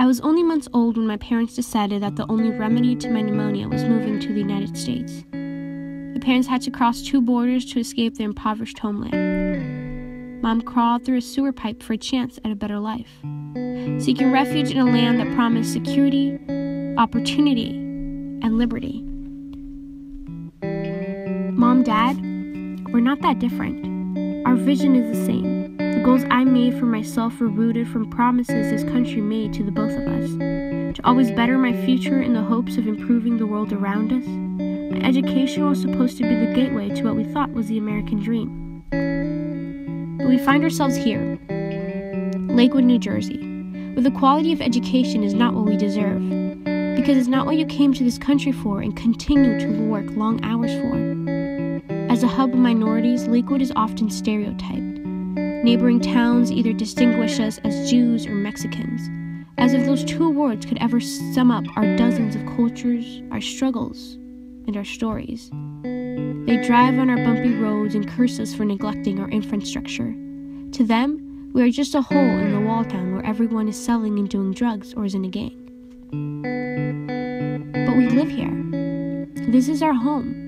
was only months old when my parents decided that the only remedy to my pneumonia was moving to the United States. My parents had to cross 2 borders to escape their impoverished homeland. Mom crawled through a sewer pipe for a chance at a better life, seeking refuge in a land that promised security, opportunity, and liberty. Mom, Dad, we're not that different. Our vision is the same. The goals I made for myself were rooted from promises this country made to the both of us, to always better my future in the hopes of improving the world around us. My education was supposed to be the gateway to what we thought was the American dream. But we find ourselves here, Lakewood, New Jersey, where the quality of education is not what we deserve, because it's not what you came to this country for and continue to work long hours for. As a hub of minorities, Lakewood is often stereotyped. Neighboring towns either distinguish us as Jews or Mexicans, as if those 2 words could ever sum up our dozens of cultures, our struggles, and our stories. They drive on our bumpy roads and curse us for neglecting our infrastructure. To them, we are just a hole in the wall town where everyone is selling and doing drugs or is in a gang. But we live here. This is our home.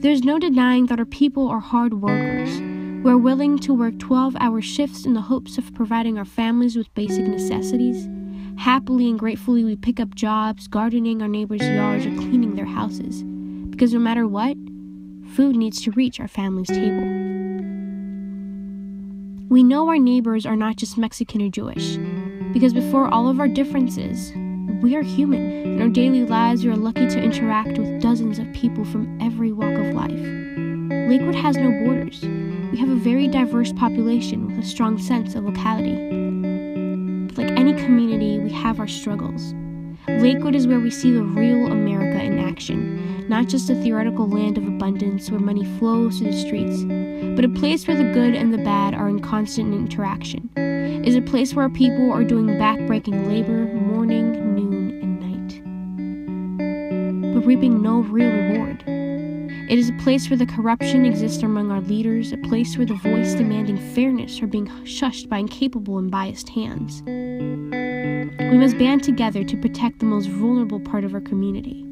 There's no denying that our people are hard workers. We're willing to work 12-hour shifts in the hopes of providing our families with basic necessities. Happily and gratefully, we pick up jobs, gardening our neighbors' yards or cleaning their houses. Because no matter what, food needs to reach our family's table. We know our neighbors are not just Mexican or Jewish, because before all of our differences, we are human. In our daily lives, we are lucky to interact with dozens of people from every walk of life. Lakewood has no borders. We have a very diverse population with a strong sense of locality. But like any community, we have our struggles. Lakewood is where we see the real America in action, not just a theoretical land of abundance where money flows through the streets, but a place where the good and the bad are in constant interaction. It is a place where our people are doing back-breaking labor morning, noon, and night, but reaping no real reward. It is a place where the corruption exists among our leaders, a place where the voice demanding fairness are being shushed by incapable and biased hands. We must band together to protect the most vulnerable part of our community.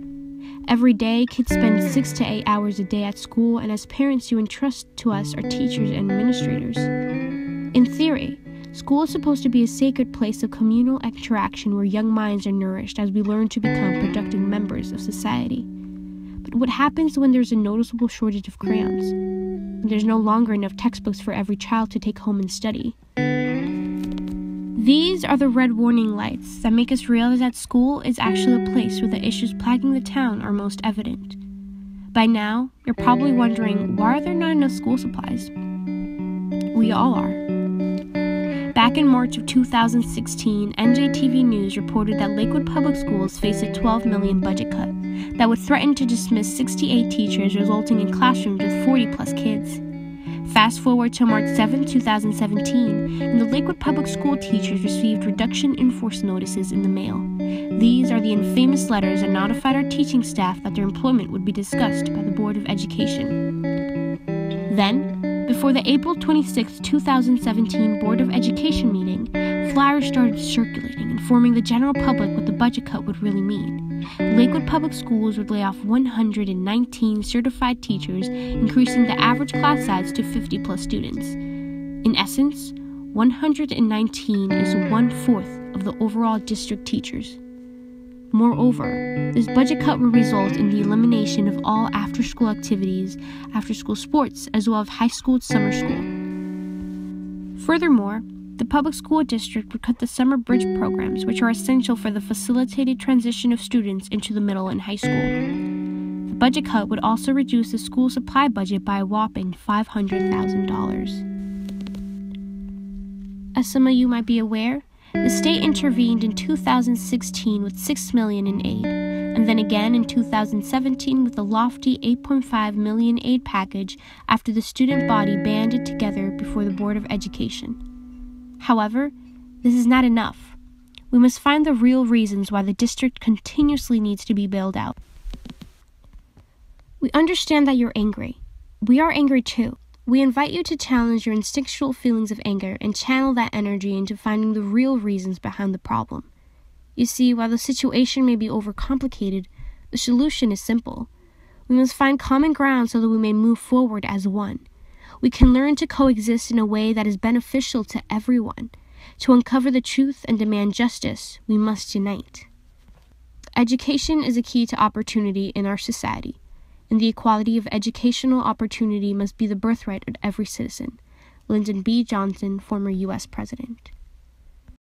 Every day, kids spend 6 to 8 hours a day at school, and as parents, you entrust to us our teachers and administrators. In theory, school is supposed to be a sacred place of communal interaction where young minds are nourished as we learn to become productive members of society. But what happens when there's a noticeable shortage of crayons? When there's no longer enough textbooks for every child to take home and study? These are the red warning lights that make us realize that school is actually a place where the issues plaguing the town are most evident. By now, you're probably wondering, why are there not enough school supplies? We all are. Back in March of 2016, NJTV News reported that Lakewood Public Schools face a $12 million budget cut that would threaten to dismiss 68 teachers, resulting in classrooms with 40-plus kids. Fast forward to March 7, 2017, and the Lakewood Public School teachers received reduction in force notices in the mail. These are the infamous letters that notified our teaching staff that their employment would be discussed by the Board of Education. Then, before the April 26, 2017 Board of Education meeting, flyers started circulating, informing the general public what the budget cut would really mean. Lakewood Public Schools would lay off 119 certified teachers, increasing the average class size to 50-plus students. In essence, 119 is 1/4 of the overall district teachers. Moreover, this budget cut will result in the elimination of all after-school activities, after-school sports, as well as high school and summer school. Furthermore, the public school district would cut the summer bridge programs, which are essential for the facilitated transition of students into the middle and high school. The budget cut would also reduce the school supply budget by a whopping $500,000. As some of you might be aware, the state intervened in 2016 with $6 million in aid, and then again in 2017 with a lofty $8.5 million aid package after the student body banded together before the Board of Education. However, this is not enough. We must find the real reasons why the district continuously needs to be bailed out. We understand that you're angry. We are angry too. We invite you to challenge your instinctual feelings of anger and channel that energy into finding the real reasons behind the problem. You see, while the situation may be overcomplicated, the solution is simple. We must find common ground so that we may move forward as one. We can learn to coexist in a way that is beneficial to everyone. To uncover the truth and demand justice, we must unite. Education is a key to opportunity in our society, and the equality of educational opportunity must be the birthright of every citizen. Lyndon B. Johnson, former U.S. President.